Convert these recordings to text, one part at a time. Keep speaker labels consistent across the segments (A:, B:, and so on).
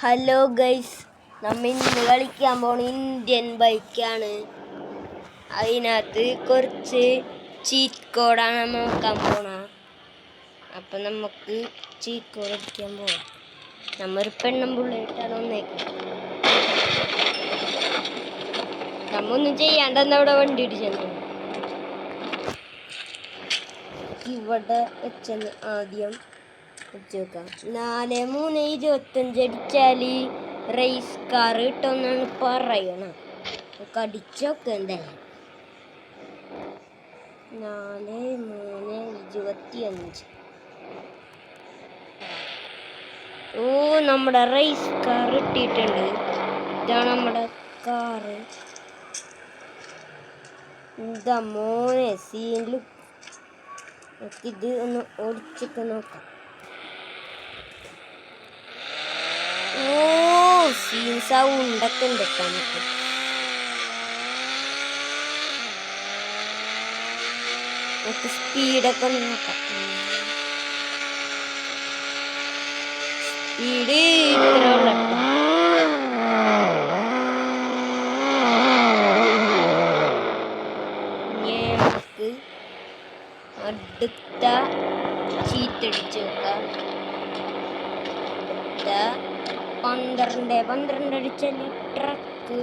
A: Hello guys, നമ്മൾ ഇന്ന് കളിക്കാൻ പോണ ഇന്ത്യൻ ബൈക്കാണ്. അതിനകത്ത് കുറച്ച് ചീറ്റ് കോഡാണ് നമ്മൾ നോക്കാൻ പോണ. അപ്പം നമുക്ക് ചീറ്റ് കോഡ് അടിക്കാൻ പോവാം. നമ്മൊരു പെണ്ണും പുള്ളിയിട്ടാണ് വന്നേക്കുന്നത്. നമ്മൊന്നും ചെയ്യാണ്ടെന്ന് അവിടെ വണ്ടി ഇടിച്ചെന്നു. ഇവിടെ വെച്ചെന്ന് ആദ്യം വെച്ച് നോക്കാം. 4-3-25 അടിച്ചാൽ റേസ് കാർ കിട്ടുമെന്നാണ് പറയണം. നമുക്ക് അടിച്ചൊക്കെ എന്തായാലും 4-3-25. ഓ, നമ്മുടെ റേസ് കാർ കിട്ടിയിട്ടുണ്ട്. ഇതാണ് നമ്മുടെ കാറ്. എന്താ മോനെ സീനിൽ. നമുക്കിത് ഒന്ന് ഓടിച്ചൊക്കെ നോക്കാം. ഓ, സീൻ സൗണ്ടൊക്കെ ഉണ്ട്. നമുക്ക് സ്പീഡൊക്കെ ഒന്ന് നോക്കാം. സ്പീഡ് ഇത്ര ഉള്ള നമുക്ക് അടുത്ത ചീറ്റടിച്ച് നോക്കാം. 12 അടിച്ചാൽ ട്രക്ക്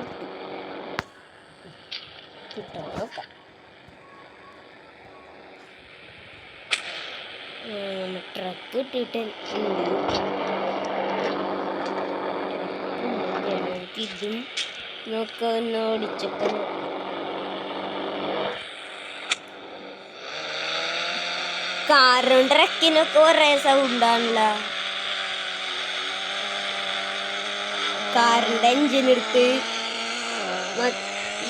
A: കിട്ടും. നോക്കാം. ട്രക്ക് കിട്ടിയിട്ടുണ്ട്. ഇതും നോക്കൊന്ന് ഓടിച്ചൊക്കെ നോക്കാം. കാറും ട്രക്കിനൊക്കെ ഒരേ സൗണ്ടാണല്ലോ. കാറിൻ്റെ എഞ്ചിനെടുത്ത്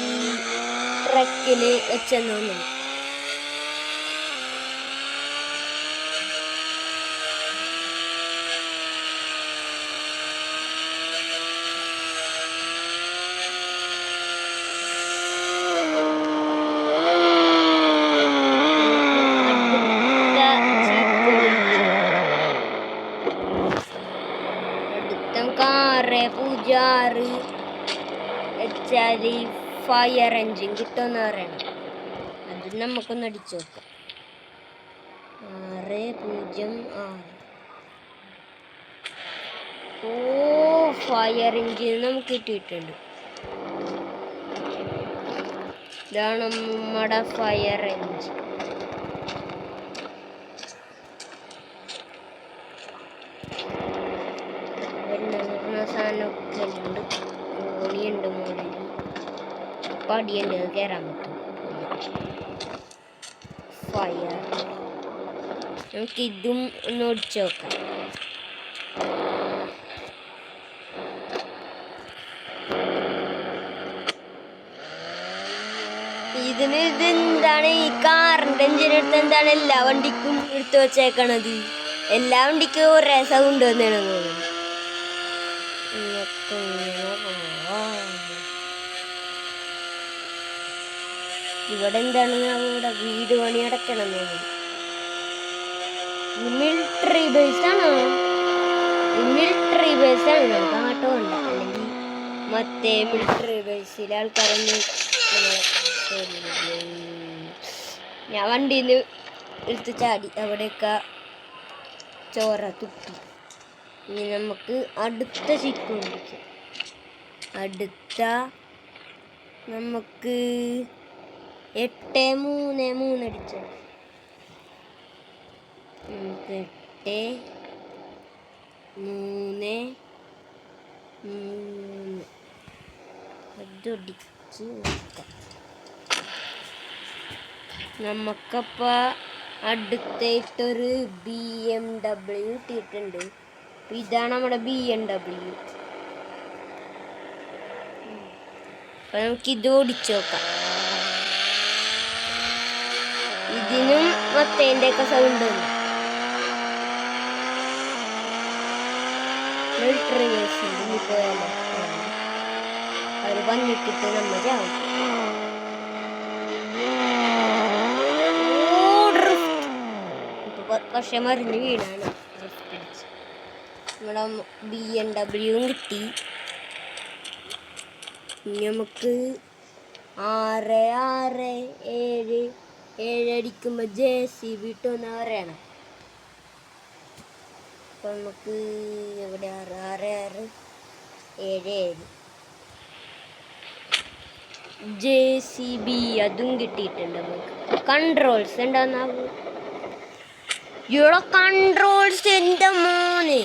A: ഈ ട്രക്കിന് വെച്ചെന്നു. കാറ് 06 വെച്ചാൽ ഫയർ എൻജിൻ കിട്ടുമെന്ന് പറയണം. അത് നമുക്കൊന്ന് അടിച്ചു നോക്കാം. 606. ഓ, ഫയർ എൻജിൻ നമുക്ക് കിട്ടിയിട്ടുണ്ട്. ഇതാണ് നമ്മുടെ ഫയർ എൻജിൻ. സാധനമൊക്കെ ഉണ്ട്. ഓണിയുണ്ട്, മുകളിൽ പടിയുണ്ട്, കയറാൻ പറ്റും. ഫയർ നമുക്കിതും ഒന്ന് ഓടിച്ചു നോക്കാം. ഇതെന്താണ് ഈ കാറിൻ്റെ എഞ്ചിനെടുത്ത് എന്താണ് എല്ലാ വണ്ടിക്കും എടുത്തു വച്ചേക്കണത്? എല്ലാ വണ്ടിക്കും ഒരേ സൗണ്ട് വന്നാണ് തോന്നുന്നത്. ഇവിടെ എന്താണ് അവിടെ വീട് പണി അടക്കണം തോന്നുന്നു. മിലിറ്ററി ബേസാണോ? മിലിറ്ററി ബേസാണ്. നമുക്ക് അങ്ങോട്ട് വേണ്ട. അല്ലെങ്കിൽ മറ്റേ മിലിറ്ററി ബേസിലെ ആൾക്കാരൊന്നും ഞാൻ വണ്ടിയിൽ നിന്ന് എടുത്ത് ചാടി അവിടെയൊക്കെ ചോര തുപ്പി. ഇനി നമുക്ക് അടുത്ത ചിക്കൻ പിടിക്കാം. അടുത്ത നമുക്ക് 8-3-3 അടിച്ചാൽ 8-3-3 അതടിച്ച് നോക്കാം. നമുക്കപ്പോൾ അടുത്തായിട്ടൊരു BMW കിട്ടിയിട്ടുണ്ട്. ഇതാണ് നമ്മുടെ BMW. അപ്പം നമുക്കിത് ഓടിച്ചു നോക്കാം. ഇതിനും മറ്റേൻ്റെയൊക്കെ സൗണ്ട് ഉണ്ട്. മിലിറ്ററി ബേസ് ഉണ്ട്. ഇനി പോയാലോ അവർ വന്നിട്ടിട്ട് നമ്മൾ ചാവും. പക്ഷെ മറിഞ്ഞ് വീണാണ്. നമ്മുടെ BMW കിട്ടി. നമുക്ക് 6 6 7 7 അടിക്കുമ്പോൾ JCB കിട്ടുമെന്ന് പറയണം. അപ്പം നമുക്ക് ഇവിടെ 6 6 6 7 7 JCB അതും കിട്ടിയിട്ടുണ്ട്. നമുക്ക് കൺട്രോൾസ് എന്താന്നാവും? ഇവിടെ കൺട്രോൾസ് എൻ്റെ മോനെ.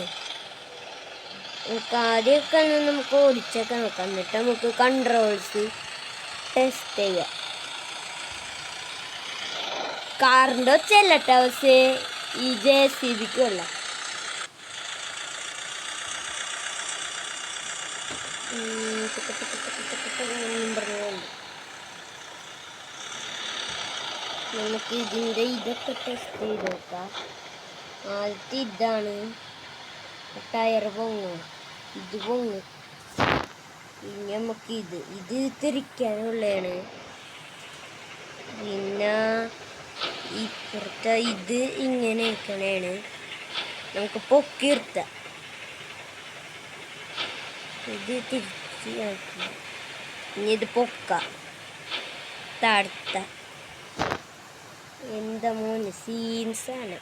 A: നമുക്ക് ആദ്യമൊക്കെ നമുക്ക് ഓടിച്ചൊക്കെ നോക്കാം, എന്നിട്ട് നമുക്ക് കൺട്രോൾസ് ടെസ്റ്റ് ചെയ്യാം. കാറിൻ്റെ ഒച്ചയല്ലട്ടോ പക്ഷേ ഈ JCBക്കുള്ള നമുക്ക് ഇതിൻ്റെ ഇതൊക്കെ ടെസ്റ്റ് ചെയ്ത് നോക്കാം. ആദ്യത്തെ ഇതാണ് ടയർ പൊങ്ങും, ഇത് പൊങ്ങും. പിന്നെ നമുക്ക് ഇത് തിരിക്കാനുള്ളതാണ്. പിന്നെ ഇപ്പുറത്തെ ഇത് ഇങ്ങനെ വെക്കണേണ്, നമുക്ക് പൊക്കി നിർത്താം. ഇത് തിരിച്ച് ആക്കി ഇനി ഇത് പൊക്കാം താഴ്ത്ത. എന്താ മോന് സീൻസാണ്.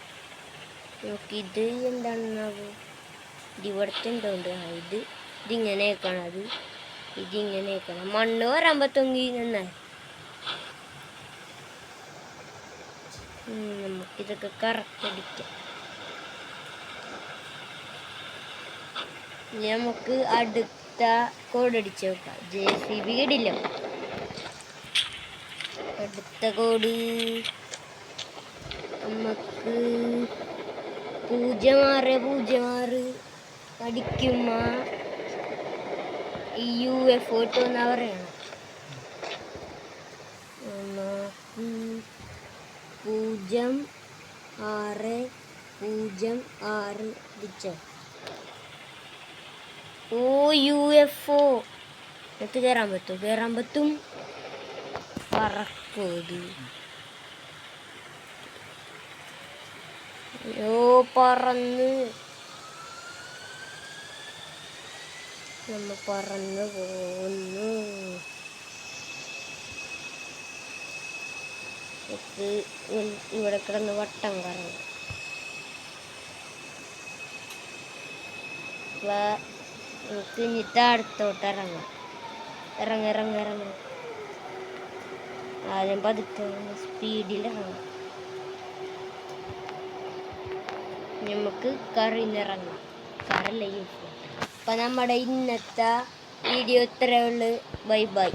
A: നമുക്കിത് എന്താണെന്നാവും? ഇവിടുത്തെ എന്തുകൊണ്ട് ഇതിങ്ങനെ വെക്കണം, ഇതിങ്ങനെ വെക്കണം. മണ്ണ് വരാൻ തൊങ്ങി നന്നായി. നമുക്കിതൊക്കെ കറക്റ്റ് അടിക്കാം. നമുക്ക് അടുത്ത കോഡ് അടിച്ച് നോക്കാം. JCB ഇടില്ല. അടുത്ത കോഡ് നമുക്ക് 0606 അടിക്കുമ്പോൾ UFO കിട്ടുമെന്നാ പറയണം. 0606 അടിച്ചോ. ഓ UFO അത് കയറാൻ പറ്റും. പറക്കോത് പറന്ന് പറന്നു പോകുന്നു. ഇവിടെ കിടന്ന് വട്ടം കറങ്ങും. നമുക്ക് ഇനിത്തെ അടുത്തോട്ട് ഇറങ്ങാം. ഇറങ്ങ ആദ്യം പതുക്കെ സ്പീഡിൽ ഇറങ്ങാം. നമുക്ക് കറിന്നിറങ്ങാം. കറല്ല യൂസ്. അപ്പം നമ്മുടെ ഇന്നത്തെ വീഡിയോ ഇത്രയേ ഉള്ളൂ. Bye bye.